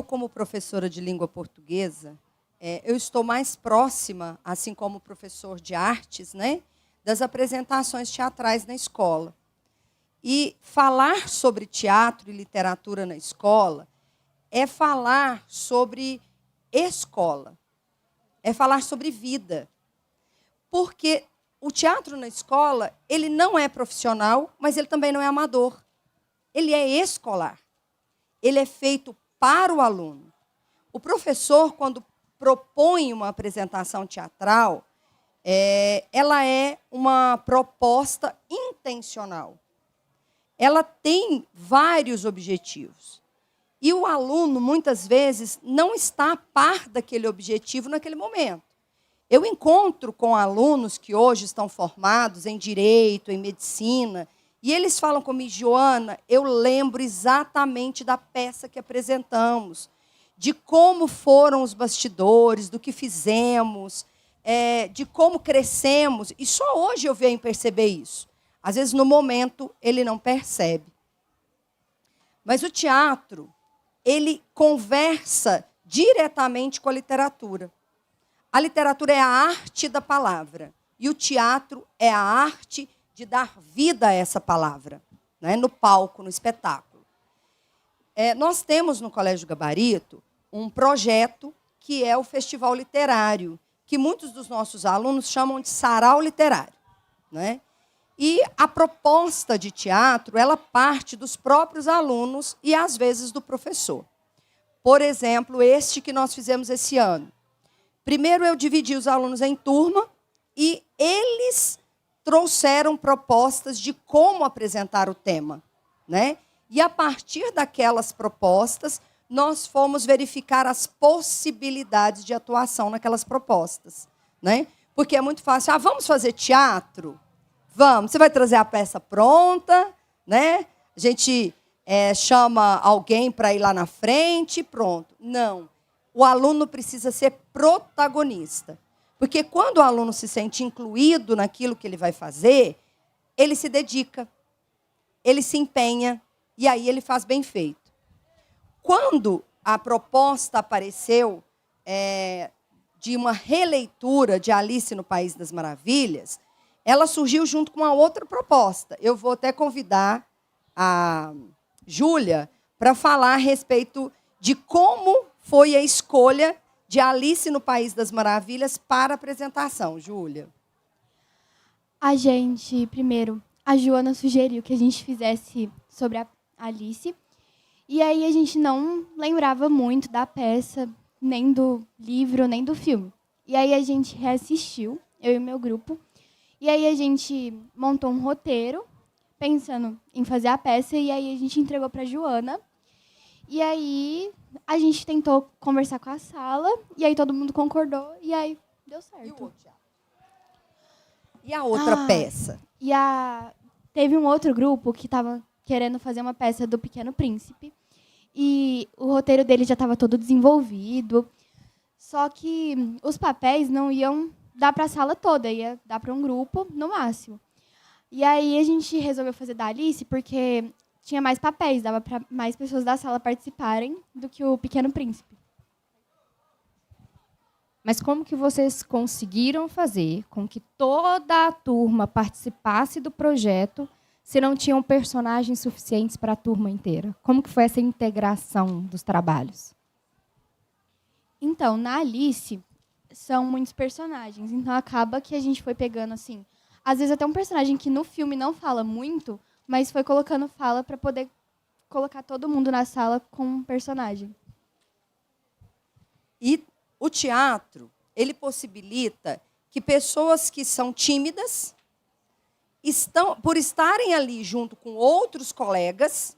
Como professora de língua portuguesa, eu estou mais próxima, assim como professor de artes, né, das apresentações teatrais na escola. E falar sobre teatro e literatura na escola é falar sobre escola, é falar sobre vida. Porque o teatro na escola, ele não é profissional, mas ele também não é amador. Ele é escolar. Ele é feito para o aluno. O professor, quando propõe uma apresentação teatral, ela é uma proposta intencional. Ela tem vários objetivos. E o aluno, muitas vezes, não está a par daquele objetivo naquele momento. Eu encontro com alunos que hoje estão formados em direito, em medicina, e eles falam comigo: Joana, eu lembro exatamente da peça que apresentamos, de como foram os bastidores, do que fizemos, de como crescemos. E só hoje eu venho perceber isso. Às vezes, no momento, ele não percebe. Mas o teatro, ele conversa diretamente com a literatura. A literatura é a arte da palavra. E o teatro é a arte de dar vida a essa palavra, né, no palco, no espetáculo. Nós temos no Colégio Gabarito um projeto que é o Festival Literário, que muitos dos nossos alunos chamam de Sarau Literário, né? E a proposta de teatro, ela parte dos próprios alunos e, às vezes, do professor. Por exemplo, este que nós fizemos esse ano. Primeiro, eu dividi os alunos em turma e eles trouxeram propostas de como apresentar o tema, né? E, a partir daquelas propostas, nós fomos verificar as possibilidades de atuação naquelas propostas, né? Porque é muito fácil. Vamos fazer teatro? Vamos. Você vai trazer a peça pronta, né? A gente chama alguém para ir lá na frente, pronto. Não. O aluno precisa ser protagonista. Porque quando o aluno se sente incluído naquilo que ele vai fazer, ele se dedica, ele se empenha, e aí ele faz bem feito. Quando a proposta apareceu de uma releitura de Alice no País das Maravilhas, ela surgiu junto com uma outra proposta. Eu vou até convidar a Júlia para falar a respeito de como foi a escolha de Alice no País das Maravilhas para a apresentação. Júlia. Primeiro, a Joana sugeriu que a gente fizesse sobre a Alice. E aí a gente não lembrava muito da peça, nem do livro, nem do filme. E aí a gente reassistiu, eu e o meu grupo. E aí a gente montou um roteiro, pensando em fazer a peça, e aí a gente entregou para a Joana. E aí a gente tentou conversar com a sala, e aí todo mundo concordou, e aí deu certo. E a outra peça? Teve um outro grupo que estava querendo fazer uma peça do Pequeno Príncipe, e o roteiro dele já estava todo desenvolvido, só que os papéis não iam dar para a sala toda, ia dar para um grupo no máximo. E aí a gente resolveu fazer da Alice porque tinha mais papéis, dava para mais pessoas da sala participarem do que o Pequeno Príncipe. Mas como que vocês conseguiram fazer com que toda a turma participasse do projeto se não tinham personagens suficientes para a turma inteira? Como que foi essa integração dos trabalhos? Então, na Alice, são muitos personagens. Então, acaba que a gente foi pegando, assim, às vezes até um personagem que no filme não fala muito, mas foi colocando fala para poder colocar todo mundo na sala com um personagem. E o teatro, ele possibilita que pessoas que são tímidas, por estarem ali junto com outros colegas,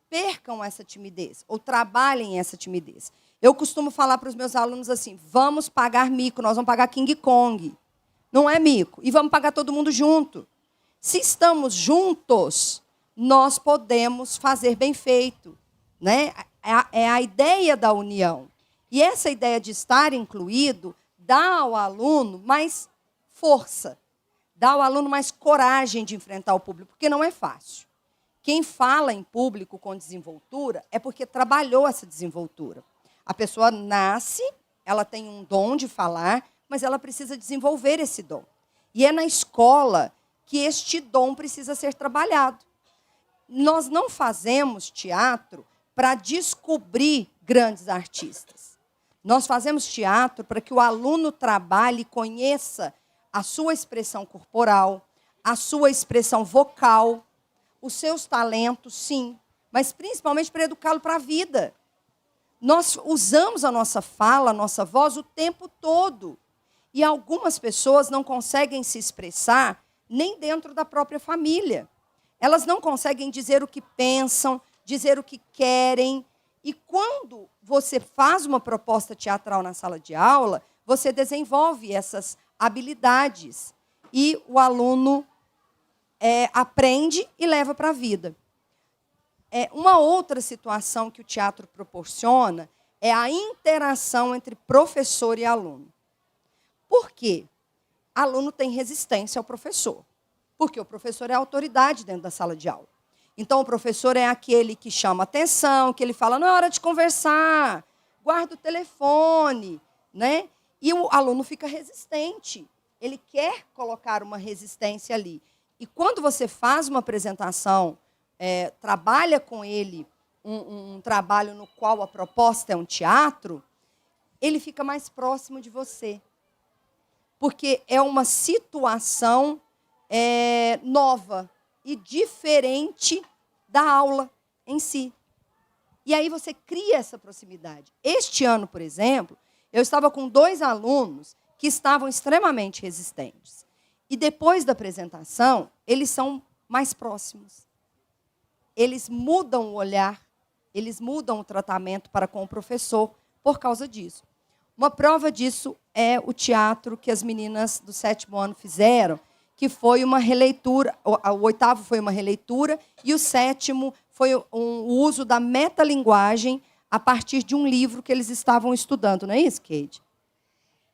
percam essa timidez, ou trabalhem essa timidez. Eu costumo falar para os meus alunos assim: vamos pagar mico, nós vamos pagar King Kong. Não é mico. E vamos pagar todo mundo junto. Se estamos juntos, nós podemos fazer bem feito, né? É a ideia da união. E essa ideia de estar incluído dá ao aluno mais força, dá ao aluno mais coragem de enfrentar o público, porque não é fácil. Quem fala em público com desenvoltura é porque trabalhou essa desenvoltura. A pessoa nasce, ela tem um dom de falar, mas ela precisa desenvolver esse dom. E é na escola que este dom precisa ser trabalhado. Nós não fazemos teatro para descobrir grandes artistas. Nós fazemos teatro para que o aluno trabalhe e conheça a sua expressão corporal, a sua expressão vocal, os seus talentos, sim, mas principalmente para educá-lo para a vida. Nós usamos a nossa fala, a nossa voz o tempo todo. E algumas pessoas não conseguem se expressar nem dentro da própria família. Elas não conseguem dizer o que pensam, dizer o que querem. E quando você faz uma proposta teatral na sala de aula, você desenvolve essas habilidades. E o aluno aprende e leva para a vida. Uma outra situação que o teatro proporciona é a interação entre professor e aluno. Por quê? Aluno tem resistência ao professor, porque o professor é a autoridade dentro da sala de aula. Então, o professor é aquele que chama atenção, que ele fala, não é hora de conversar, guarda o telefone, né? E o aluno fica resistente. Ele quer colocar uma resistência ali. E quando você faz uma apresentação, trabalha com ele um trabalho no qual a proposta é um teatro, ele fica mais próximo de você. Porque é uma situação nova e diferente da aula em si. E aí você cria essa proximidade. Este ano, por exemplo, eu estava com 2 alunos que estavam extremamente resistentes. E depois da apresentação, eles são mais próximos. Eles mudam o olhar, eles mudam o tratamento para com o professor por causa disso. Uma prova disso é o teatro que as meninas do 7º ano fizeram, que foi uma releitura, o 8º foi uma releitura, e o 7º foi o uso da metalinguagem a partir de um livro que eles estavam estudando, não é isso, Kate?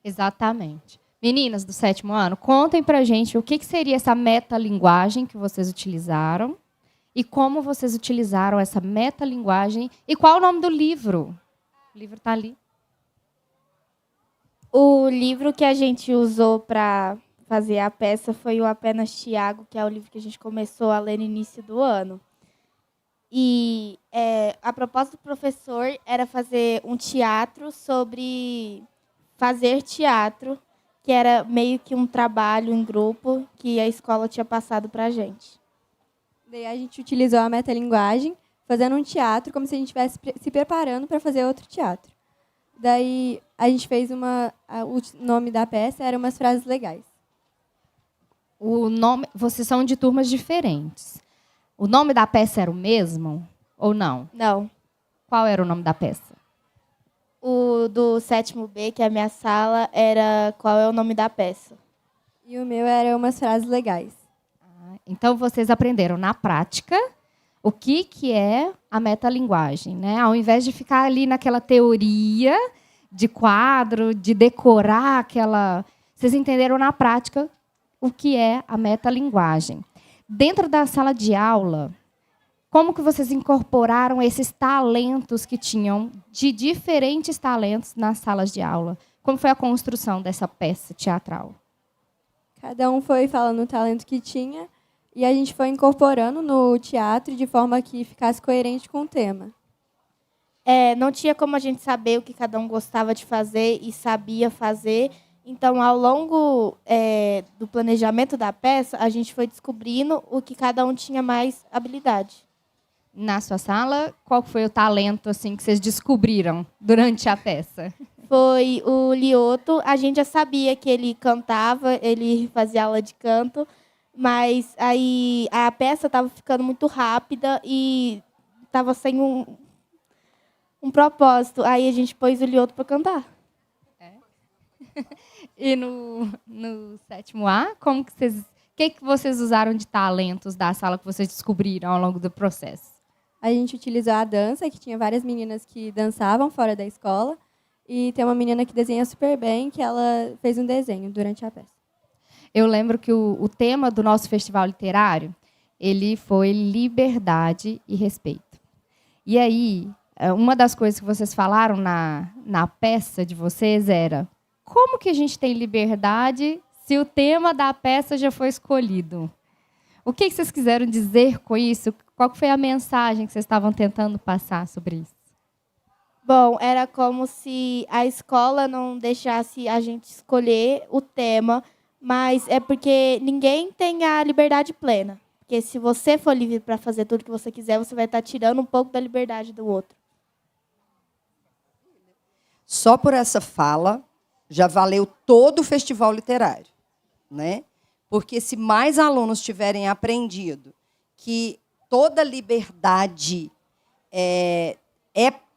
Exatamente. Meninas do 7º ano, contem pra gente o que seria essa metalinguagem que vocês utilizaram e como vocês utilizaram essa metalinguagem e qual o nome do livro? O livro está ali. O livro que a gente usou para fazer a peça foi o Apenas Tiago, que é o livro que a gente começou a ler no início do ano. E a proposta do professor era fazer um teatro sobre fazer teatro, que era meio que um trabalho em grupo que a escola tinha passado para a gente. Daí a gente utilizou a metalinguagem, fazendo um teatro como se a gente estivesse se preparando para fazer outro teatro. Daí a gente fez o nome da peça era Umas Frases Legais. O nome, vocês são de turmas diferentes. O nome da peça era o mesmo ou não? Não. Qual era o nome da peça? O do 7º B, que é a minha sala, era Qual é o nome da peça? E o meu era Umas Frases Legais. Então, vocês aprenderam na prática o que é a metalinguagem, né? Ao invés de ficar ali naquela teoria de quadro, de decorar aquela... Vocês entenderam na prática o que é a metalinguagem. Dentro da sala de aula, como que vocês incorporaram esses talentos que tinham, de diferentes talentos nas salas de aula? Como foi a construção dessa peça teatral? Cada um foi falando o talento que tinha e a gente foi incorporando no teatro de forma que ficasse coerente com o tema. Não tinha como a gente saber o que cada um gostava de fazer e sabia fazer. Então, ao longo do planejamento da peça, a gente foi descobrindo o que cada um tinha mais habilidade. Na sua sala, qual foi o talento assim que vocês descobriram durante a peça? Foi o Lioto. A gente já sabia que ele cantava, ele fazia aula de canto, mas aí a peça estava ficando muito rápida e estava sem um propósito. Aí a gente pôs o Lioto para cantar. E no 7º A, como que vocês usaram de talentos da sala que vocês descobriram ao longo do processo? A gente utilizou a dança, que tinha várias meninas que dançavam fora da escola, e tem uma menina que desenha super bem, que ela fez um desenho durante a peça. Eu lembro que o tema do nosso festival literário, ele foi liberdade e respeito. E aí, uma das coisas que vocês falaram na peça de vocês era: como que a gente tem liberdade se o tema da peça já foi escolhido? O que vocês quiseram dizer com isso? Qual foi a mensagem que vocês estavam tentando passar sobre isso? Bom, era como se a escola não deixasse a gente escolher o tema, mas é porque ninguém tem a liberdade plena. Porque se você for livre para fazer tudo que você quiser, você vai estar tirando um pouco da liberdade do outro. Só por essa fala já valeu todo o festival literário, né? Porque se mais alunos tiverem aprendido que toda liberdade é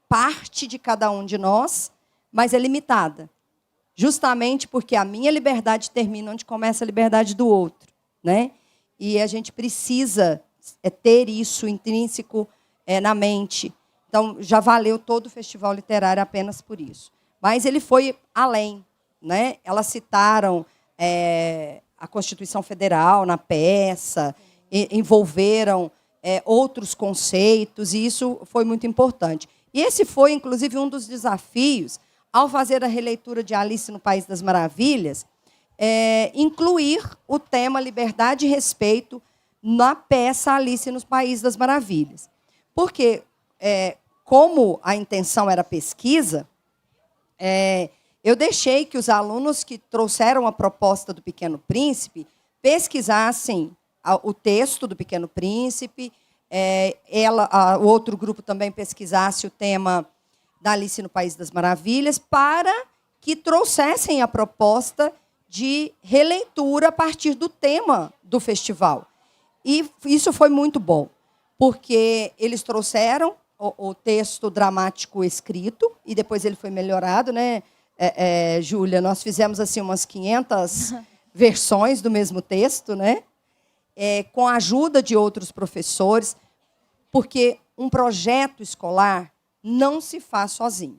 parte de cada um de nós, mas é limitada. Justamente porque a minha liberdade termina onde começa a liberdade do outro, né? E a gente precisa ter isso intrínseco na mente. Então, já valeu todo o festival literário apenas por isso. Mas ele foi além, né? Elas citaram a Constituição Federal na peça, envolveram outros conceitos, e isso foi muito importante. E esse foi, inclusive, um dos desafios, ao fazer a releitura de Alice no País das Maravilhas, incluir o tema liberdade e respeito na peça Alice no País das Maravilhas. Porque, como a intenção era pesquisa, eu deixei que os alunos que trouxeram a proposta do Pequeno Príncipe pesquisassem o texto do Pequeno Príncipe, o outro grupo também pesquisasse o tema da Alice no País das Maravilhas, para que trouxessem a proposta de releitura a partir do tema do festival. E isso foi muito bom, porque eles trouxeram o texto dramático escrito, e depois ele foi melhorado, né, Júlia? Nós fizemos assim umas 500 versões do mesmo texto, né, com a ajuda de outros professores, porque um projeto escolar não se faz sozinho.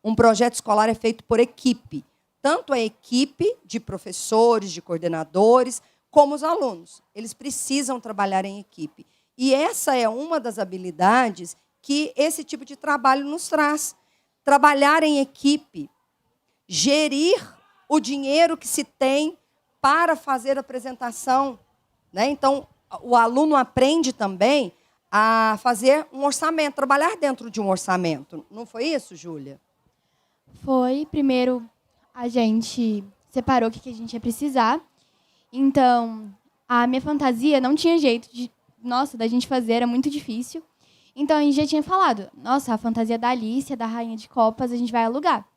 Um projeto escolar é feito por equipe, tanto a equipe de professores, de coordenadores, como os alunos. Eles precisam trabalhar em equipe. E essa é uma das habilidades que esse tipo de trabalho nos traz. Trabalhar em equipe, gerir o dinheiro que se tem para fazer a apresentação, né? Então, o aluno aprende também a fazer um orçamento, trabalhar dentro de um orçamento. Não foi isso, Júlia? Foi. Primeiro, a gente separou o que a gente ia precisar. Então, a minha fantasia não tinha jeito da gente fazer, era muito difícil. Então, a gente já tinha falado, nossa, a fantasia da Alice, da Rainha de Copas, a gente vai alugar.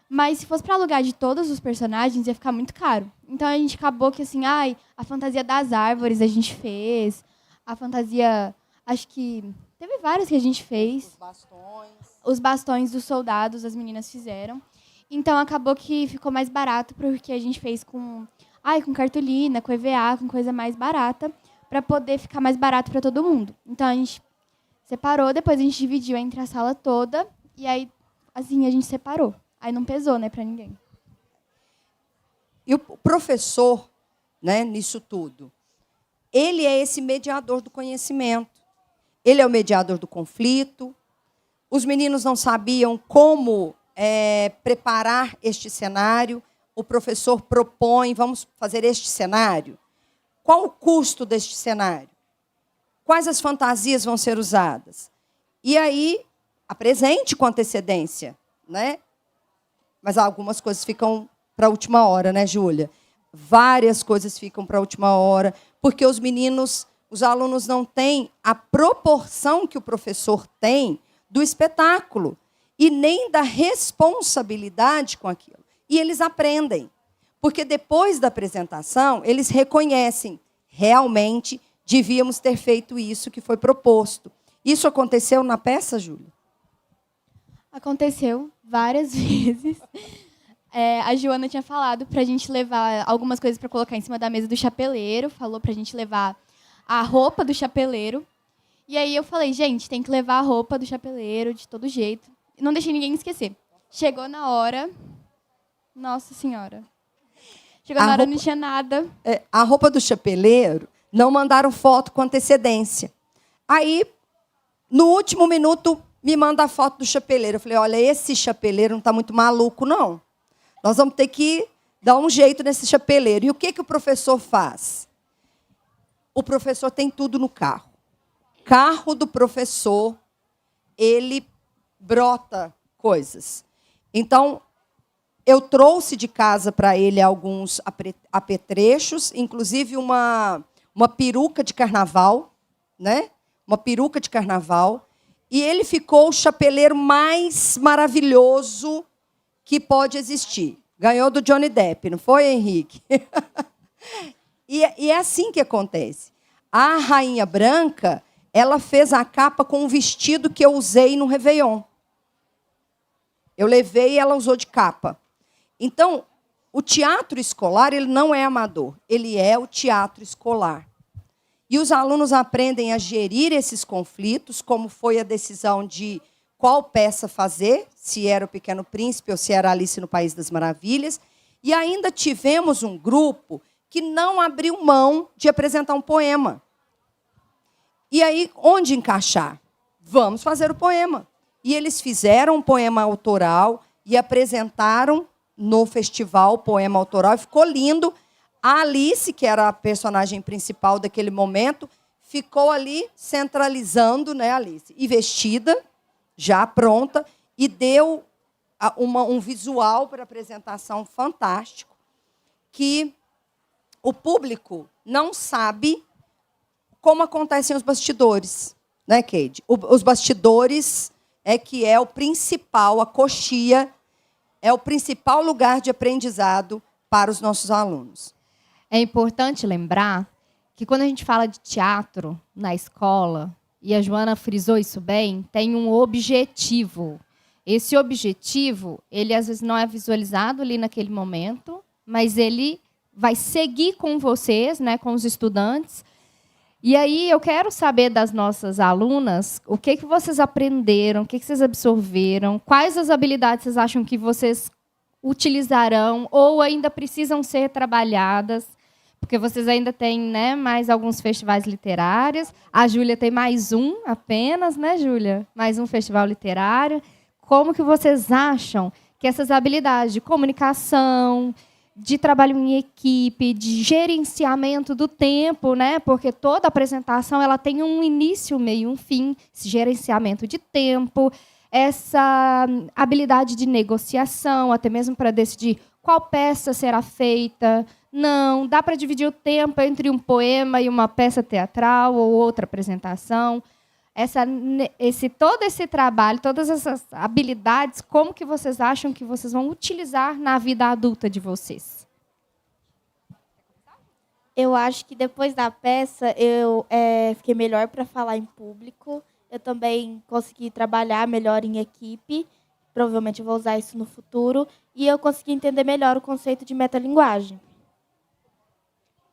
Mas se fosse para alugar de todos os personagens, ia ficar muito caro. Então, a gente acabou que, assim, a fantasia das árvores a gente fez, a fantasia, acho que teve várias que a gente fez. Os bastões dos soldados, as meninas fizeram. Então, acabou que ficou mais barato, porque a gente fez com cartolina, com EVA, com coisa mais barata, para poder ficar mais barato para todo mundo. Então, a gente separou, depois a gente dividiu entre a sala toda, e aí, assim, a gente separou. Aí não pesou, né, para ninguém. E o professor, né, nisso tudo, ele é esse mediador do conhecimento. Ele é o mediador do conflito. Os meninos não sabiam como preparar este cenário. O professor propõe, vamos fazer este cenário. Qual o custo deste cenário? Quais as fantasias vão ser usadas? E aí, apresente com antecedência, né? Mas algumas coisas ficam para a última hora, né, Júlia? Várias coisas ficam para a última hora, porque os alunos não têm a proporção que o professor tem do espetáculo e nem da responsabilidade com aquilo. E eles aprendem, porque depois da apresentação, eles reconhecem, realmente devíamos ter feito isso que foi proposto. Isso aconteceu na peça, Júlia? Aconteceu várias vezes. A Joana tinha falado para a gente levar algumas coisas para colocar em cima da mesa do chapeleiro, falou para a gente levar a roupa do chapeleiro. E aí eu falei, gente, tem que levar a roupa do chapeleiro de todo jeito. Não deixei ninguém esquecer. Chegou na hora, nossa senhora. Chegou na hora, não tinha nada. A roupa do chapeleiro não mandaram foto com antecedência. Aí, no último minuto, me manda a foto do chapeleiro. Eu falei, olha, esse chapeleiro não está muito maluco, não. Nós vamos ter que dar um jeito nesse chapeleiro. E o que o professor faz? O professor tem tudo no carro. Carro do professor, ele brota coisas. Então, eu trouxe de casa para ele alguns apetrechos, inclusive uma peruca de carnaval, né? Uma peruca de carnaval. E ele ficou o chapeleiro mais maravilhoso que pode existir. Ganhou do Johnny Depp, não foi, Henrique? E é assim que acontece. A Rainha Branca, ela fez a capa com um vestido que eu usei no Réveillon. Eu levei e ela usou de capa. Então, o teatro escolar, ele não é amador, ele é o teatro escolar. E os alunos aprendem a gerir esses conflitos, como foi a decisão de qual peça fazer, se era o Pequeno Príncipe ou se era Alice no País das Maravilhas. E ainda tivemos um grupo que não abriu mão de apresentar um poema. E aí, onde encaixar? Vamos fazer o poema. E eles fizeram um poema autoral e apresentaram no festival o poema autoral. E ficou lindo. A Alice, que era a personagem principal daquele momento, ficou ali centralizando, né, Alice? E vestida, já pronta, e deu um visual para a apresentação fantástico, que o público não sabe como acontecem os bastidores, né, Keide? Os bastidores é que é o principal, a coxia, é o principal lugar de aprendizado para os nossos alunos. É importante lembrar que quando a gente fala de teatro na escola, e a Joana frisou isso bem, tem um objetivo. Esse objetivo, ele às vezes não é visualizado ali naquele momento, mas ele vai seguir com vocês, né, com os estudantes. E aí eu quero saber das nossas alunas o que vocês aprenderam, o que vocês absorveram, quais as habilidades vocês acham que vocês utilizarão ou ainda precisam ser trabalhadas, porque vocês ainda têm, né, mais alguns festivais literários. A Júlia tem mais um apenas, né, Júlia? Mais um festival literário. Como que vocês acham que essas habilidades de comunicação, de trabalho em equipe, de gerenciamento do tempo, né? Porque toda apresentação ela tem um início, meio, um fim, esse gerenciamento de tempo, essa habilidade de negociação, até mesmo para decidir qual peça será feita. Não, dá para dividir o tempo entre um poema e uma peça teatral ou outra apresentação. Todo esse trabalho, todas essas habilidades, como que vocês acham que vocês vão utilizar na vida adulta de vocês? Eu acho que depois da peça eu fiquei melhor para falar em público. Eu também consegui trabalhar melhor em equipe. Provavelmente eu vou usar isso no futuro. E eu consegui entender melhor o conceito de metalinguagem.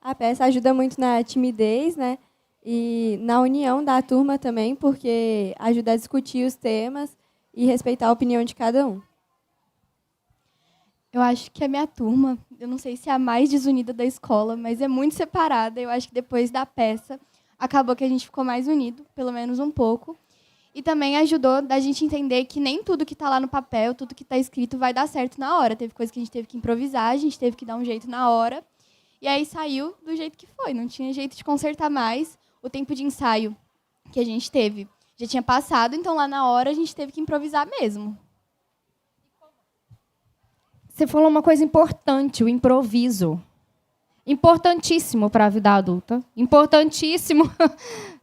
A peça ajuda muito na timidez, né? E na união da turma também, porque ajuda a discutir os temas e respeitar a opinião de cada um. Eu acho que a minha turma, eu não sei se é a mais desunida da escola, mas é muito separada. Eu acho que depois da peça, acabou que a gente ficou mais unido, pelo menos um pouco. E também ajudou da gente entender que nem tudo que está lá no papel, tudo que está escrito vai dar certo na hora. Teve coisa que a gente teve que improvisar, a gente teve que dar um jeito na hora. E aí saiu do jeito que foi, não tinha jeito de consertar mais. O tempo de ensaio que a gente teve já tinha passado, então lá na hora a gente teve que improvisar mesmo. Você falou uma coisa importante, o improviso. Importantíssimo para a vida adulta. Importantíssimo.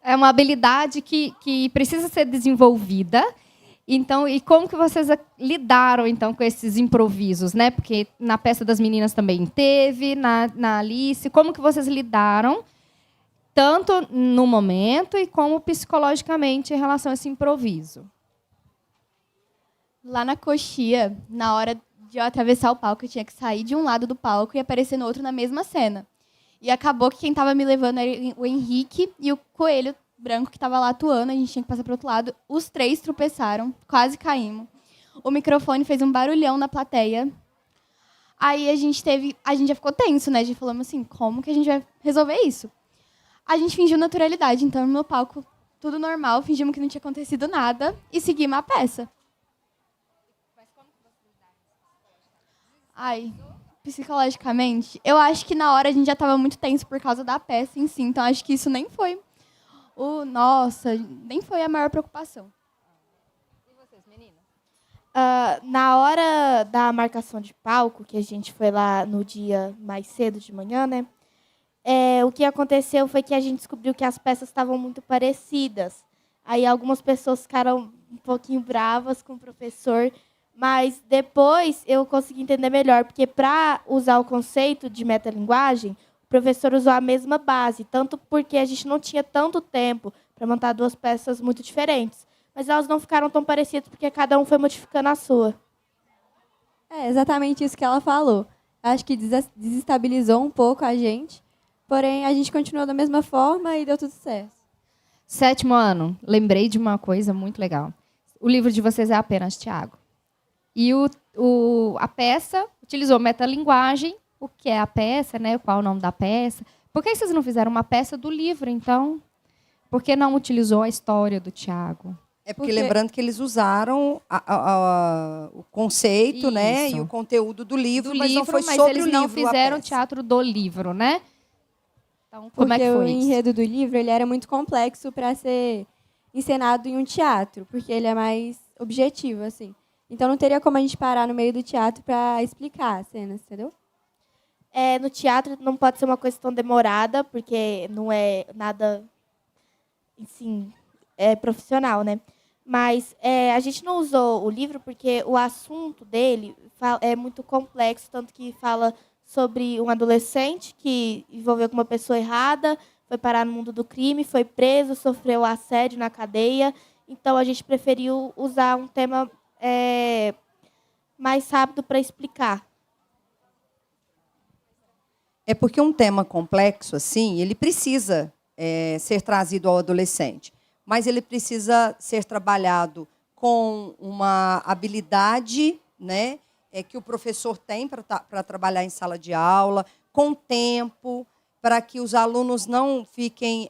É uma habilidade que precisa ser desenvolvida. Então, e como que vocês lidaram então com esses improvisos, né? Porque na peça das meninas também teve, na Alice. Como que vocês lidaram, tanto no momento e como psicologicamente em relação a esse improviso? Lá na coxia, na hora de eu atravessar o palco, eu tinha que sair de um lado do palco e aparecer no outro na mesma cena. E acabou que quem estava me levando era o Henrique e o Coelho Branco, que estava lá atuando, a gente tinha que passar para o outro lado. Os três tropeçaram, quase caímos. O microfone fez um barulhão na plateia. Aí a gente já ficou tenso, né? A gente falou assim, como que a gente vai resolver isso? a gente fingiu naturalidade. Então, no palco, tudo normal, fingimos que não tinha acontecido nada e seguimos a peça. Ai, psicologicamente, eu acho que na hora a gente já estava muito tenso por causa da peça em si. Então, acho que isso nem foi nem foi a maior preocupação. Na hora da marcação de palco, que a gente foi lá no dia mais cedo de manhã, né? O que aconteceu foi que a gente descobriu que as peças estavam muito parecidas. Aí algumas pessoas ficaram um pouquinho bravas com o professor, mas depois eu consegui entender melhor, porque para usar o conceito de metalinguagem, o professor usou a mesma base, tanto porque a gente não tinha tanto tempo para montar duas peças muito diferentes. Mas elas não ficaram tão parecidas porque cada um foi modificando a sua. É exatamente isso que ela falou. Acho que desestabilizou um pouco a gente, porém a gente continuou da mesma forma e deu tudo certo. 7º ano, lembrei de uma coisa muito legal. O livro de vocês é apenas Tiago. E a peça utilizou metalinguagem. O que é a peça, né? Qual é o nome da peça? Por que vocês não fizeram uma peça do livro, então? Por que não utilizou a história do Tiago? É porque lembrando que eles usaram o conceito, né, e o conteúdo do livro, mas não foi sobre eles o livro. Não fizeram o teatro do livro, né? Então, como é que foi o enredo do livro ele era muito complexo para ser encenado em um teatro, porque ele é mais objetivo, assim. Então não teria como a gente parar no meio do teatro para explicar as cenas, entendeu? No teatro não pode ser uma coisa tão demorada, porque não é nada, assim, profissional, né? Mas a gente não usou o livro porque o assunto dele é muito complexo, tanto que fala sobre um adolescente que envolveu com uma pessoa errada, foi parar no mundo do crime, foi preso, sofreu assédio na cadeia. Então, a gente preferiu usar um tema mais rápido para explicar. É porque um tema complexo, assim, ele precisa ser trazido ao adolescente. Mas ele precisa ser trabalhado com uma habilidade, né, que o professor tem para trabalhar em sala de aula, com tempo, para que os alunos não fiquem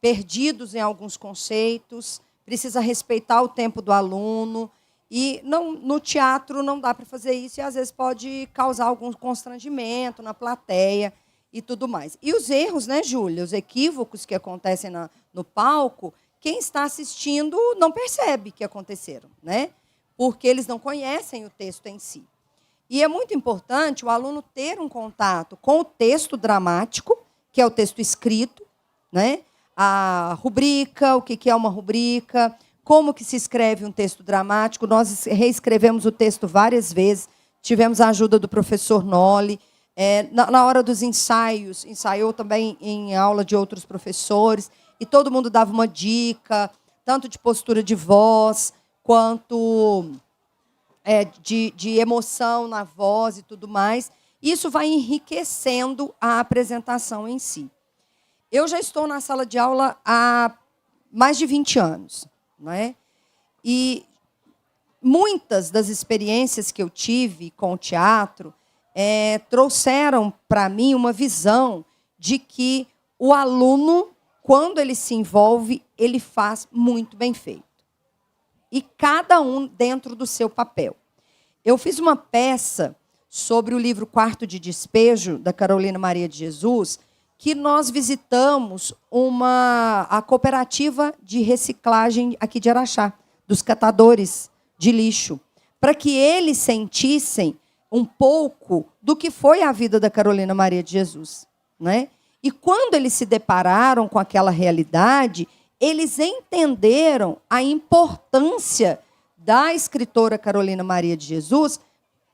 perdidos em alguns conceitos, precisa respeitar o tempo do aluno. E no teatro não dá para fazer isso, e às vezes pode causar algum constrangimento na plateia e tudo mais. E os erros, né, Júlia? Os equívocos que acontecem no palco, quem está assistindo não percebe que aconteceram, né? Porque eles não conhecem o texto em si. E é muito importante o aluno ter um contato com o texto dramático, que é o texto escrito, né? A rubrica, o que é uma rubrica, como que se escreve um texto dramático. Nós reescrevemos o texto várias vezes, tivemos a ajuda do professor Noli. Na hora dos ensaios, ensaiou também em aula de outros professores, e todo mundo dava uma dica, tanto de postura de voz, quanto de emoção na voz e tudo mais. Isso vai enriquecendo a apresentação em si. Eu já estou na sala de aula há mais de 20 anos. Né? E muitas das experiências que eu tive com o teatro trouxeram para mim uma visão de que o aluno, quando ele se envolve, ele faz muito bem feito. E cada um dentro do seu papel. Eu fiz uma peça sobre o livro Quarto de Despejo, da Carolina Maria de Jesus, que nós visitamos a cooperativa de reciclagem aqui de Araxá, dos catadores de lixo, para que eles sentissem um pouco do que foi a vida da Carolina Maria de Jesus, né? E quando eles se depararam com aquela realidade, eles entenderam a importância da escritora Carolina Maria de Jesus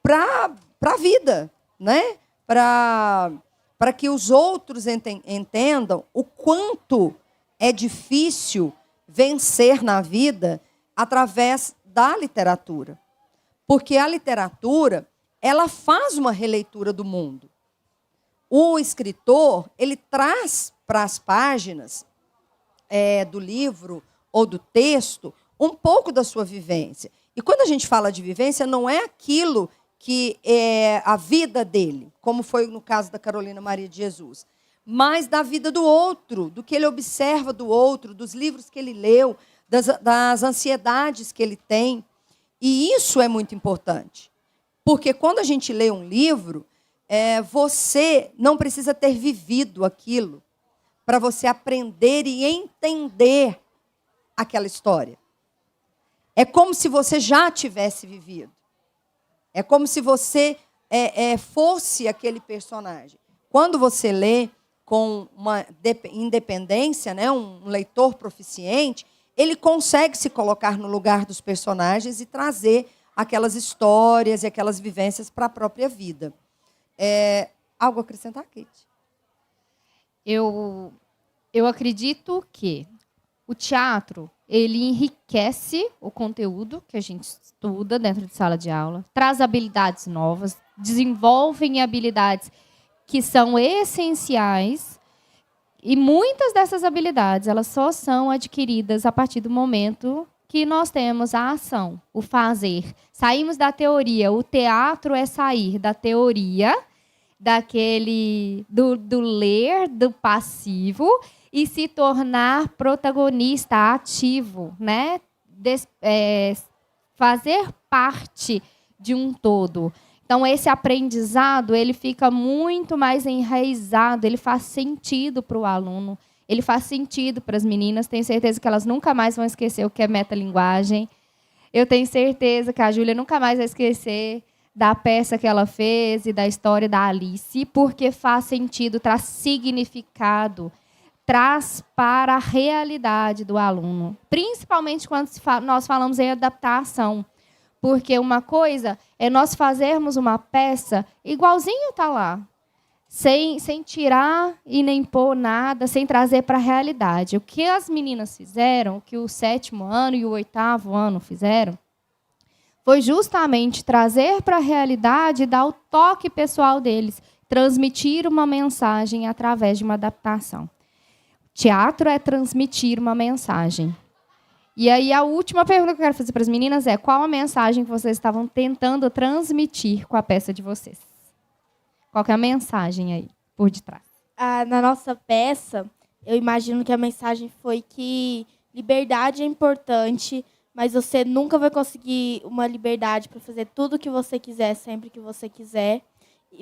para a vida, né? Para que os outros entendam o quanto é difícil vencer na vida através da literatura. Porque a literatura, ela faz uma releitura do mundo. O escritor, ele traz para as páginas do livro ou do texto um pouco da sua vivência. E quando a gente fala de vivência, não é aquilo que é a vida dele, como foi no caso da Carolina Maria de Jesus. mais da vida do outro, do que ele observa do outro, dos livros que ele leu, das ansiedades que ele tem. E isso é muito importante. Porque quando a gente lê um livro, você não precisa ter vivido aquilo para você aprender e entender aquela história. É como se você já tivesse vivido. É como se você fosse aquele personagem. Quando você lê com uma independência, né, um leitor proficiente, ele consegue se colocar no lugar dos personagens e trazer aquelas histórias e aquelas vivências para a própria vida. Algo a acrescentar, Kate? Eu acredito que o teatro, ele enriquece o conteúdo que a gente estuda dentro de sala de aula, traz habilidades novas, desenvolve habilidades que são essenciais, e muitas dessas habilidades elas só são adquiridas a partir do momento que nós temos a ação, o fazer. Saímos da teoria. O teatro é sair da teoria, do ler, do passivo, e se tornar protagonista ativo, né? Fazer parte de um todo. Então, esse aprendizado ele fica muito mais enraizado, ele faz sentido para o aluno, ele faz sentido para as meninas. Tenho certeza que elas nunca mais vão esquecer o que é metalinguagem. Eu tenho certeza que a Júlia nunca mais vai esquecer da peça que ela fez e da história da Alice, porque faz sentido, traz significado, traz para a realidade do aluno. Principalmente quando nós falamos em adaptação. Porque uma coisa é nós fazermos uma peça igualzinho está lá, sem tirar e nem pôr nada, sem trazer para a realidade. O que as meninas fizeram, o que o 7º ano e o 8º ano fizeram, foi justamente trazer para a realidade e dar o toque pessoal deles, transmitir uma mensagem através de uma adaptação. Teatro é transmitir uma mensagem. E aí a última pergunta que eu quero fazer para as meninas é: qual a mensagem que vocês estavam tentando transmitir com a peça de vocês? Qual que é a mensagem aí, por detrás? Na nossa peça, eu imagino que a mensagem foi que liberdade é importante, mas você nunca vai conseguir uma liberdade para fazer tudo o que você quiser, sempre que você quiser.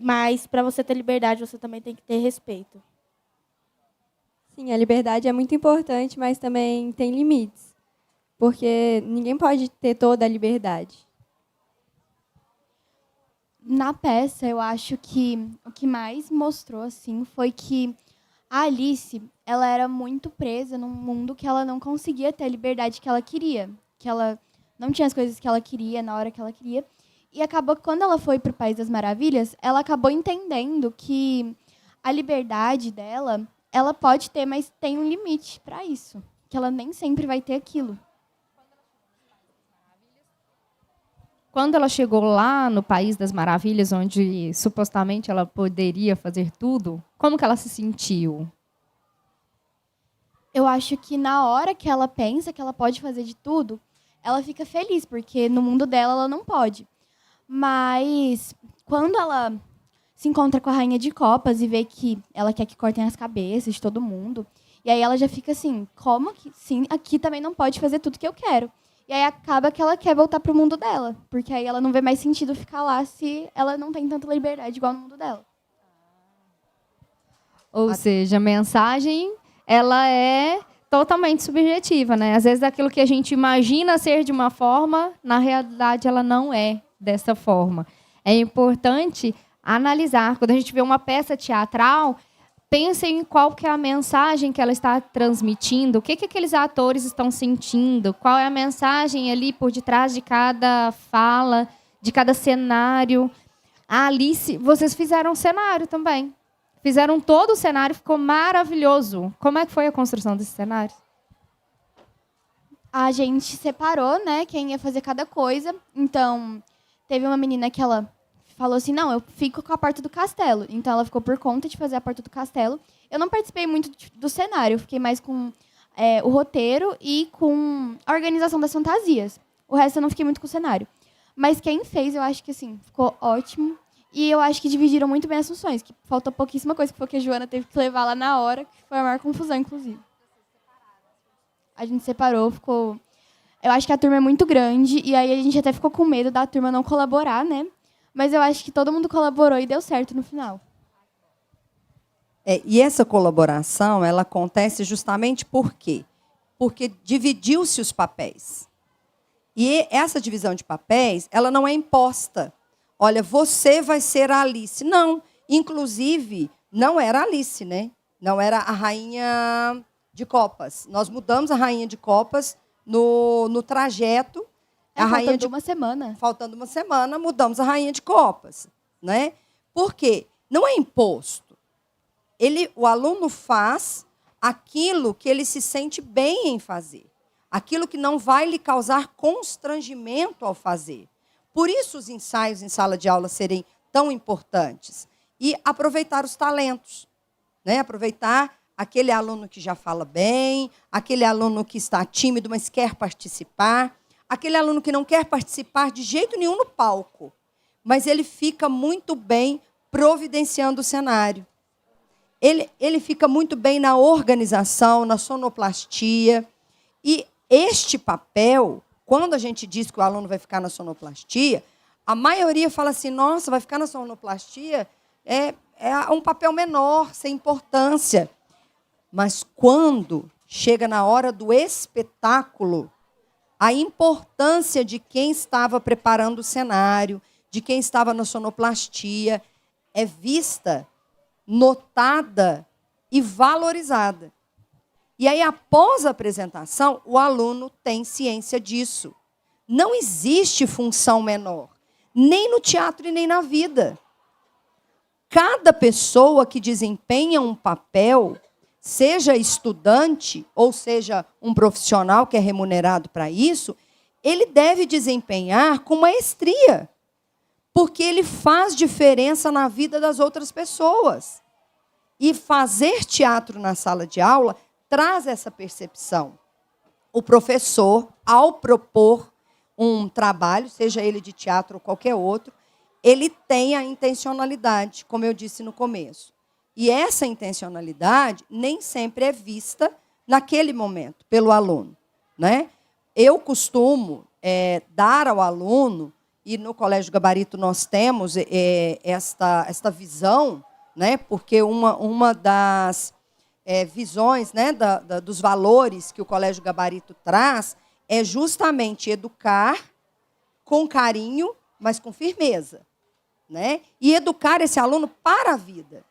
Mas, para você ter liberdade, você também tem que ter respeito. Sim, a liberdade é muito importante, mas também tem limites. Porque ninguém pode ter toda a liberdade. Na peça, eu acho que o que mais mostrou assim foi que a Alice, ela era muito presa num mundo que ela não conseguia ter a liberdade que ela queria, que ela não tinha as coisas que ela queria na hora que ela queria. E acabou que quando ela foi para o País das Maravilhas, ela acabou entendendo que a liberdade dela, ela pode ter, mas tem um limite para isso, que ela nem sempre vai ter aquilo. Quando ela chegou lá no País das Maravilhas, onde supostamente ela poderia fazer tudo, como que ela se sentiu? Eu acho que na hora que ela pensa que ela pode fazer de tudo, ela fica feliz, porque no mundo dela ela não pode. Mas quando ela se encontra com a Rainha de Copas e vê que ela quer que cortem as cabeças de todo mundo, e aí ela já fica assim, como que sim, aqui também não pode fazer tudo que eu quero. E aí acaba que ela quer voltar para o mundo dela, porque aí ela não vê mais sentido ficar lá se ela não tem tanta liberdade igual no mundo dela. Ou seja, a mensagem ela é totalmente subjetiva, né? Às vezes aquilo que a gente imagina ser de uma forma, na realidade ela não é dessa forma. É importante analisar. Quando a gente vê uma peça teatral, pensem em qual que é a mensagem que ela está transmitindo, o que aqueles atores estão sentindo, qual é a mensagem ali por detrás de cada fala, de cada cenário. A Alice, vocês fizeram um cenário também. Fizeram todo o cenário, ficou maravilhoso. Como é que foi a construção desse cenário? A gente separou, né, quem ia fazer cada coisa. Então, teve uma menina que ela falou assim, não, eu fico com a parte do castelo. Então, ela ficou por conta de fazer a parte do castelo. Eu não participei muito do cenário, eu fiquei mais com o roteiro e com a organização das fantasias. O resto, eu não fiquei muito com o cenário. Mas quem fez, eu acho que assim, ficou ótimo. E eu acho que dividiram muito bem as funções, que faltou pouquíssima coisa, que foi o que a Joana teve que levar lá na hora, que foi a maior confusão, inclusive. A gente separou, ficou... Eu acho que a turma é muito grande, e aí a gente até ficou com medo da turma não colaborar, né? Mas eu acho que todo mundo colaborou e deu certo no final. E essa colaboração, ela acontece justamente por quê? Porque dividiu-se os papéis. E essa divisão de papéis, ela não é imposta. Olha, você vai ser a Alice. Não, inclusive, não era a Alice, né? Não era a rainha de copas. Nós mudamos a rainha de copas no trajeto. Faltando uma semana. Faltando uma semana, mudamos a rainha de copas, né? Por quê? Não é imposto. O aluno faz aquilo que ele se sente bem em fazer. Aquilo que não vai lhe causar constrangimento ao fazer. Por isso os ensaios em sala de aula serem tão importantes. E aproveitar os talentos, né? Aproveitar aquele aluno que já fala bem, aquele aluno que está tímido, mas quer participar, aquele aluno que não quer participar de jeito nenhum no palco, mas ele fica muito bem providenciando o cenário. Ele fica muito bem na organização, na sonoplastia. E este papel, quando a gente diz que o aluno vai ficar na sonoplastia, a maioria fala assim, nossa, vai ficar na sonoplastia? É um papel menor, sem importância. Mas quando chega na hora do espetáculo, a importância de quem estava preparando o cenário, de quem estava na sonoplastia, é vista, notada e valorizada. E aí, após a apresentação, o aluno tem ciência disso. Não existe função menor, nem no teatro e nem na vida. Cada pessoa que desempenha um papel, seja estudante ou seja um profissional que é remunerado para isso, ele deve desempenhar com maestria, porque ele faz diferença na vida das outras pessoas. E fazer teatro na sala de aula traz essa percepção. O professor, ao propor um trabalho, seja ele de teatro ou qualquer outro, ele tem a intencionalidade, como eu disse no começo. E essa intencionalidade nem sempre é vista naquele momento pelo aluno, né? Eu costumo dar ao aluno, e no Colégio Gabarito nós temos esta visão, né? Porque uma das visões, né, dos valores que o Colégio Gabarito traz é justamente educar com carinho, mas com firmeza, né? E educar esse aluno para a vida,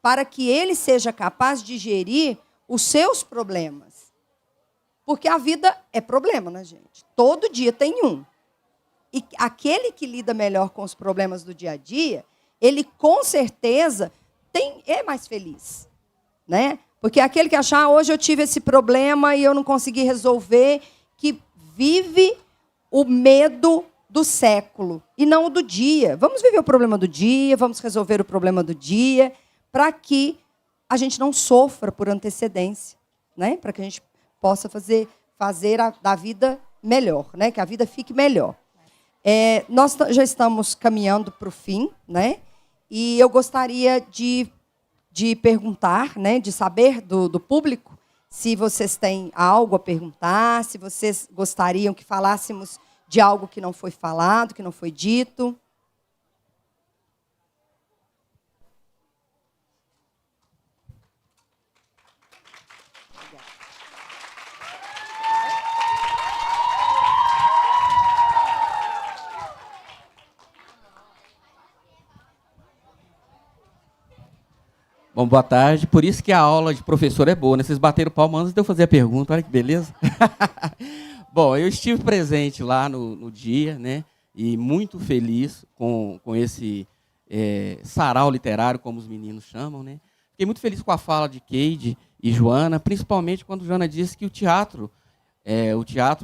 para que ele seja capaz de gerir os seus problemas. Porque a vida é problema, né, gente? Todo dia tem um. E aquele que lida melhor com os problemas do dia a dia, ele com certeza é mais feliz, né? Porque aquele que achar, hoje eu tive esse problema e eu não consegui resolver, que vive o medo do século e não o do dia. Vamos viver o problema do dia, vamos resolver o problema do dia, para que a gente não sofra por antecedência, né? Para que a gente possa fazer da vida melhor, né? Que a vida fique melhor. Nós já estamos caminhando para o fim, né? E eu gostaria de perguntar, né? De saber do público se vocês têm algo a perguntar, se vocês gostariam que falássemos de algo que não foi falado, que não foi dito. Bom, boa tarde. Por isso que a aula de professor é boa, né? Vocês bateram palma antes de eu fazer a pergunta. Olha que beleza. Bom, eu estive presente lá no dia, né? E muito feliz com esse sarau literário, como os meninos chamam, né? Fiquei muito feliz com a fala de Keide e Joana, principalmente quando Joana disse que o teatro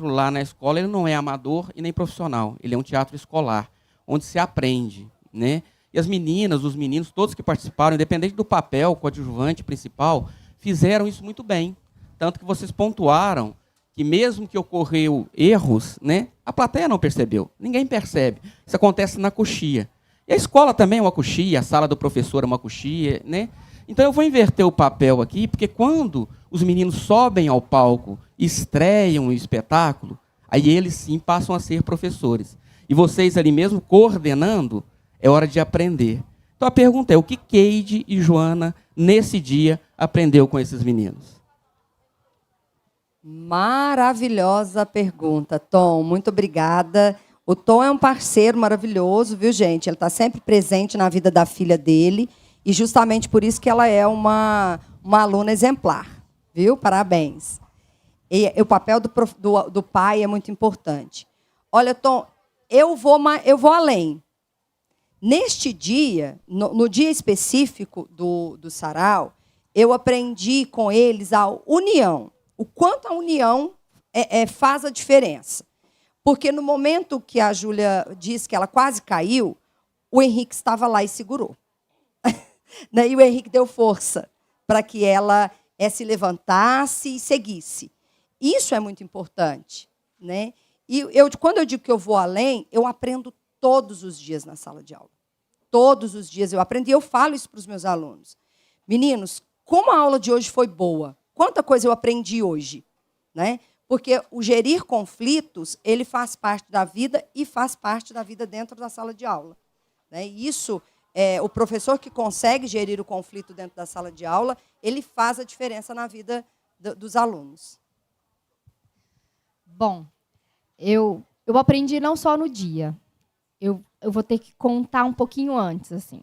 lá na escola ele não é amador e nem profissional. Ele é um teatro escolar, onde se aprende, né? E as meninas, os meninos, todos que participaram, independente do papel, coadjuvante principal, fizeram isso muito bem. Tanto que vocês pontuaram que mesmo que ocorreu erros, né, a plateia não percebeu. Ninguém percebe. Isso acontece na coxia. E a escola também é uma coxia, a sala do professor é uma coxia, né? Então eu vou inverter o papel aqui, porque quando os meninos sobem ao palco, estreiam o espetáculo, aí eles sim passam a ser professores. E vocês ali mesmo coordenando, é hora de aprender. Então a pergunta é, o que Keide e Joana, nesse dia, aprendeu com esses meninos? Maravilhosa pergunta, Tom. Muito obrigada. O Tom é um parceiro maravilhoso, viu, gente? Ele está sempre presente na vida da filha dele. E justamente por isso que ela é uma aluna exemplar. Viu? Parabéns. E o papel do pai é muito importante. Olha, Tom, eu vou além. Neste dia, no dia específico do sarau, eu aprendi com eles a união. O quanto a união faz a diferença. Porque no momento que a Júlia disse que ela quase caiu, o Henrique estava lá e segurou. E o Henrique deu força para que ela se levantasse e seguisse. Isso é muito importante, né? E quando eu digo que eu vou além, eu aprendo todos os dias na sala de aula. Todos os dias eu aprendo e eu falo isso para os meus alunos. Meninos, como a aula de hoje foi boa, quanta coisa eu aprendi hoje, né? Porque o gerir conflitos, ele faz parte da vida e faz parte da vida dentro da sala de aula, né? E isso, o professor que consegue gerir o conflito dentro da sala de aula, ele faz a diferença na vida dos alunos. Bom, eu aprendi não só no dia. Eu vou ter que contar um pouquinho antes, assim.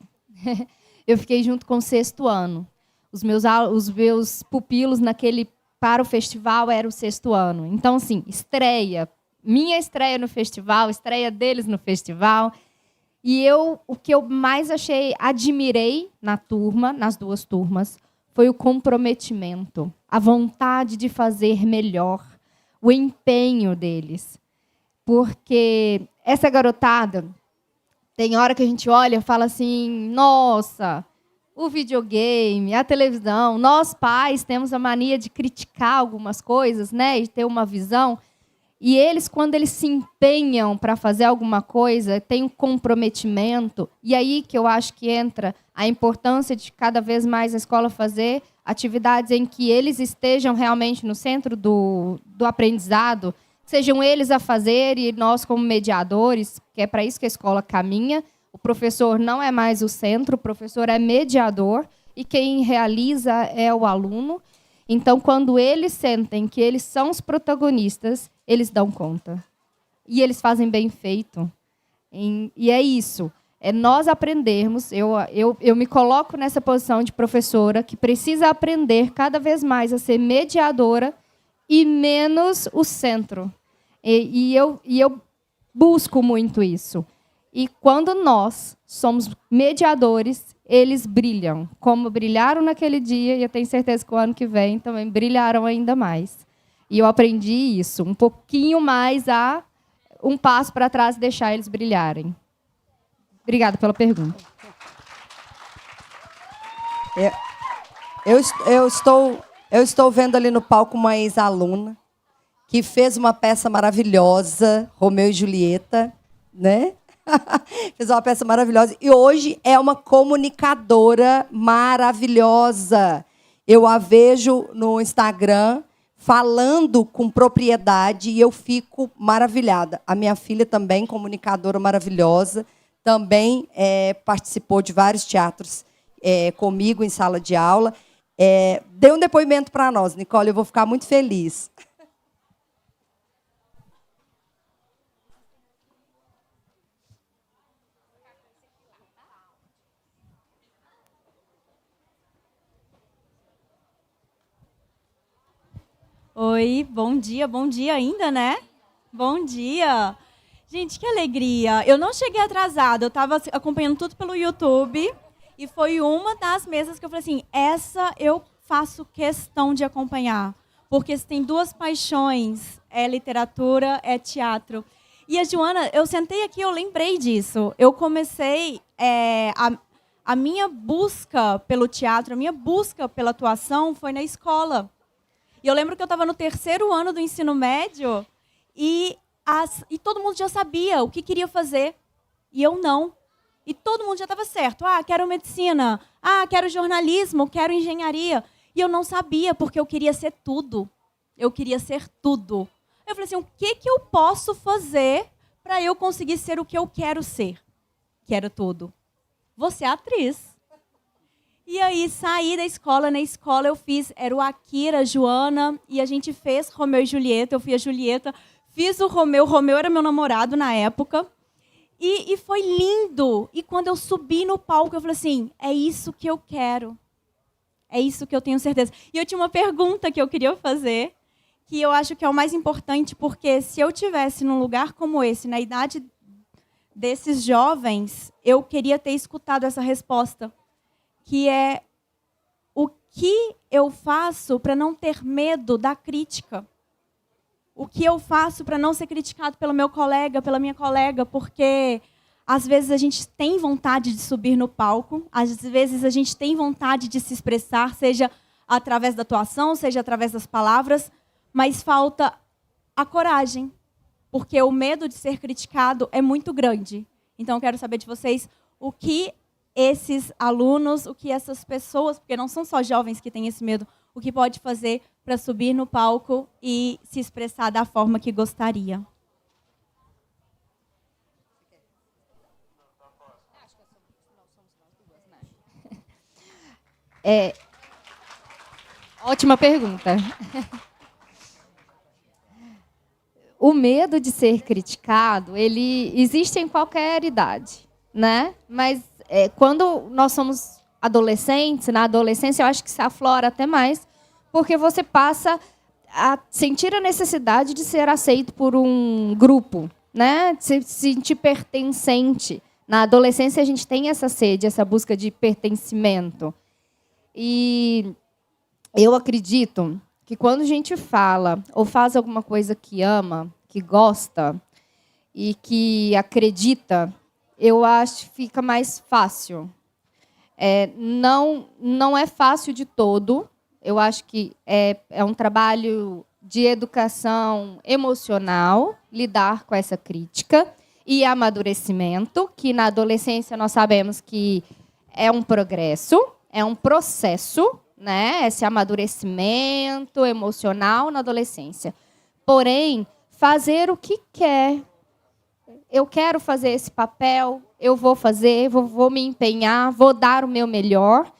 Eu fiquei junto com o 6º ano. Os meus pupilos para o festival era o 6º ano. Então, assim, minha estreia no festival, estreia deles no festival. E o que eu mais admirei na turma, nas 2 turmas, foi o comprometimento, a vontade de fazer melhor, o empenho deles. Porque essa garotada, tem hora que a gente olha e fala assim, nossa, o videogame, a televisão, nós pais temos a mania de criticar algumas coisas, né, e ter uma visão. E eles, quando eles se empenham para fazer alguma coisa, tem um comprometimento. E aí que eu acho que entra a importância de cada vez mais a escola fazer atividades em que eles estejam realmente no centro do aprendizado, sejam eles a fazer e nós como mediadores, que é para isso que a escola caminha. O professor não é mais o centro, o professor é mediador e quem realiza é o aluno. Então, quando eles sentem que eles são os protagonistas, eles dão conta. E eles fazem bem feito. E é isso. É nós aprendermos. Eu me coloco nessa posição de professora que precisa aprender cada vez mais a ser mediadora e menos o centro. E eu busco muito isso. E quando nós somos mediadores, eles brilham. Como brilharam naquele dia, e eu tenho certeza que o ano que vem também brilharão ainda mais. E eu aprendi isso, um pouquinho mais um passo para trás e deixar eles brilharem. Obrigada pela pergunta. Eu estou vendo ali no palco uma ex-aluna que fez uma peça maravilhosa, Romeu e Julieta, né? Fez uma peça maravilhosa e hoje é uma comunicadora maravilhosa. Eu a vejo no Instagram falando com propriedade e eu fico maravilhada. A minha filha também, comunicadora maravilhosa, também participou de vários teatros comigo em sala de aula. Dê um depoimento para nós, Nicole, eu vou ficar muito feliz. Oi, bom dia ainda, né? Bom dia. Gente, que alegria. Eu não cheguei atrasada, eu estava acompanhando tudo pelo YouTube e foi uma das mesas que eu falei assim, essa eu faço questão de acompanhar, porque se tem 2 paixões, é literatura, é teatro. E a Joana, eu sentei aqui, eu lembrei disso. Eu comecei a minha busca pelo teatro, a minha busca pela atuação foi na escola. E eu lembro que eu estava no 3º ano do ensino médio e todo mundo já sabia o que queria fazer. E eu não. E todo mundo já estava certo. Quero medicina. Quero jornalismo, quero engenharia. E eu não sabia, porque eu queria ser tudo. Eu queria ser tudo. Eu falei assim, o que eu posso fazer para eu conseguir ser o que eu quero ser? Quero tudo. Vou ser atriz. E aí, saí da escola. Na escola eu fiz, era o Akira, a Joana, e a gente fez Romeu e Julieta. Eu fui a Julieta, fiz o Romeu. O Romeu era meu namorado na época. E foi lindo. E quando eu subi no palco, eu falei assim, é isso que eu quero. É isso que eu tenho certeza. E eu tinha uma pergunta que eu queria fazer, que eu acho que é o mais importante, porque se eu tivesse num lugar como esse, na idade desses jovens, eu queria ter escutado essa resposta, que é o que eu faço para não ter medo da crítica? O que eu faço para não ser criticado pelo meu colega, pela minha colega? Porque, às vezes, a gente tem vontade de subir no palco, às vezes, a gente tem vontade de se expressar, seja através da atuação, seja através das palavras, mas falta a coragem, porque o medo de ser criticado é muito grande. Então, eu quero saber de vocês o que esses alunos, o que essas pessoas, porque não são só jovens que têm esse medo, o que pode fazer para subir no palco e se expressar da forma que gostaria. Ótima pergunta. O medo de ser criticado, ele existe em qualquer idade, né? Mas quando nós somos adolescentes, na adolescência, eu acho que se aflora até mais, porque você passa a sentir a necessidade de ser aceito por um grupo, né? De se sentir pertencente. Na adolescência, a gente tem essa sede, essa busca de pertencimento. E eu acredito que quando a gente fala ou faz alguma coisa que ama, que gosta e que acredita, eu acho que fica mais fácil. Não é fácil de todo. Eu acho que é um trabalho de educação emocional, lidar com essa crítica, e amadurecimento, que na adolescência nós sabemos que é um progresso, é um processo, né? Esse amadurecimento emocional na adolescência. Porém, fazer o que quer. Eu quero fazer esse papel, eu vou fazer, vou me empenhar, vou dar o meu melhor.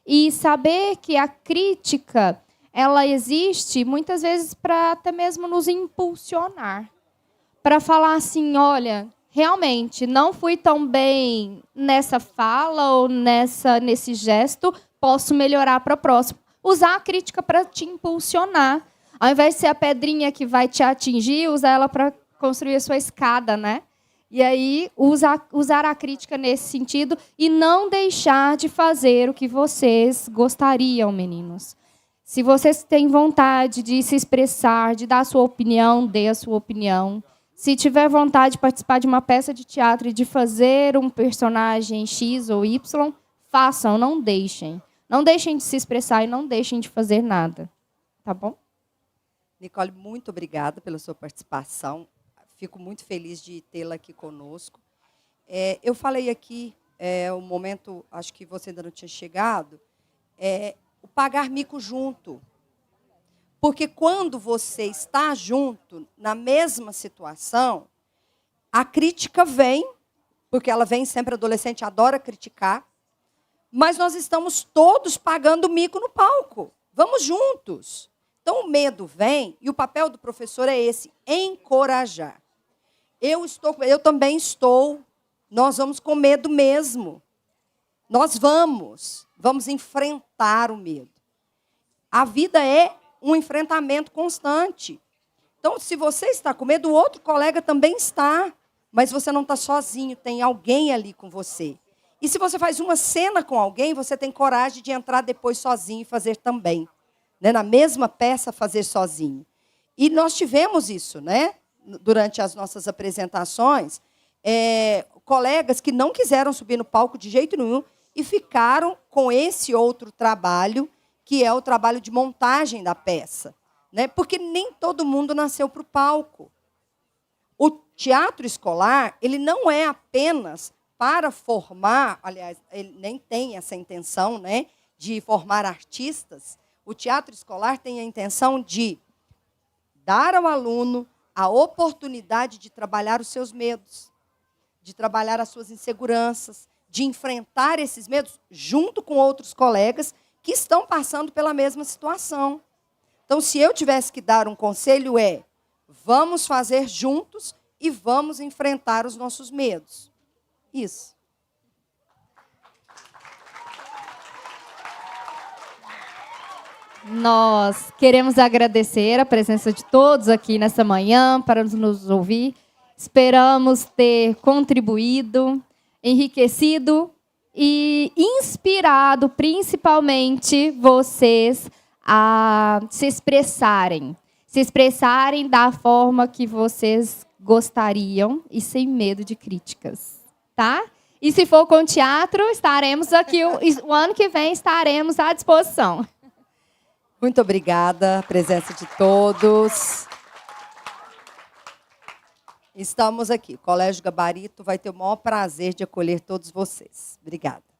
E saber que a crítica, ela existe muitas vezes para até mesmo nos impulsionar. Para falar assim, olha, realmente não fui tão bem nessa fala ou nesse gesto, posso melhorar para o próximo. Usar a crítica para te impulsionar. Ao invés de ser a pedrinha que vai te atingir, usar ela para construir a sua escada, né? E aí, usar a crítica nesse sentido e não deixar de fazer o que vocês gostariam, meninos. Se vocês têm vontade de se expressar, de dar a sua opinião, dê a sua opinião. Se tiver vontade de participar de uma peça de teatro e de fazer um personagem X ou Y, façam, não deixem. Não deixem de se expressar e não deixem de fazer nada. Tá bom? Nicole, muito obrigada pela sua participação. Fico muito feliz de tê-la aqui conosco. Eu falei aqui, um momento, acho que você ainda não tinha chegado, o pagar mico junto. Porque quando você está junto, na mesma situação, a crítica vem, porque ela vem sempre, adolescente adora criticar, mas nós estamos todos pagando mico no palco. Vamos juntos. Então, o medo vem, e o papel do professor é esse, encorajar. Eu também estou, nós vamos com medo mesmo. Nós vamos enfrentar o medo. A vida é um enfrentamento constante. Então, se você está com medo, o outro colega também está, mas você não está sozinho, tem alguém ali com você. E se você faz uma cena com alguém, você tem coragem de entrar depois sozinho e fazer também. Né? Na mesma peça, fazer sozinho. E nós tivemos isso, né? Durante as nossas apresentações, colegas que não quiseram subir no palco de jeito nenhum e ficaram com esse outro trabalho, que é o trabalho de montagem da peça. Né? Porque nem todo mundo nasceu para o palco. O teatro escolar, ele não é apenas para formar, aliás, ele nem tem essa intenção, né, de formar artistas, o teatro escolar tem a intenção de dar ao aluno a oportunidade de trabalhar os seus medos, de trabalhar as suas inseguranças, de enfrentar esses medos junto com outros colegas que estão passando pela mesma situação. Então, se eu tivesse que dar um conselho, vamos fazer juntos e vamos enfrentar os nossos medos. Isso. Nós queremos agradecer a presença de todos aqui nessa manhã para nos ouvir. Esperamos ter contribuído, enriquecido e inspirado, principalmente, vocês a se expressarem da forma que vocês gostariam e sem medo de críticas, tá? E se for com teatro, estaremos aqui, o ano que vem estaremos à disposição. Muito obrigada, a presença de todos. Estamos aqui. O Colégio Gabarito vai ter o maior prazer de acolher todos vocês. Obrigada.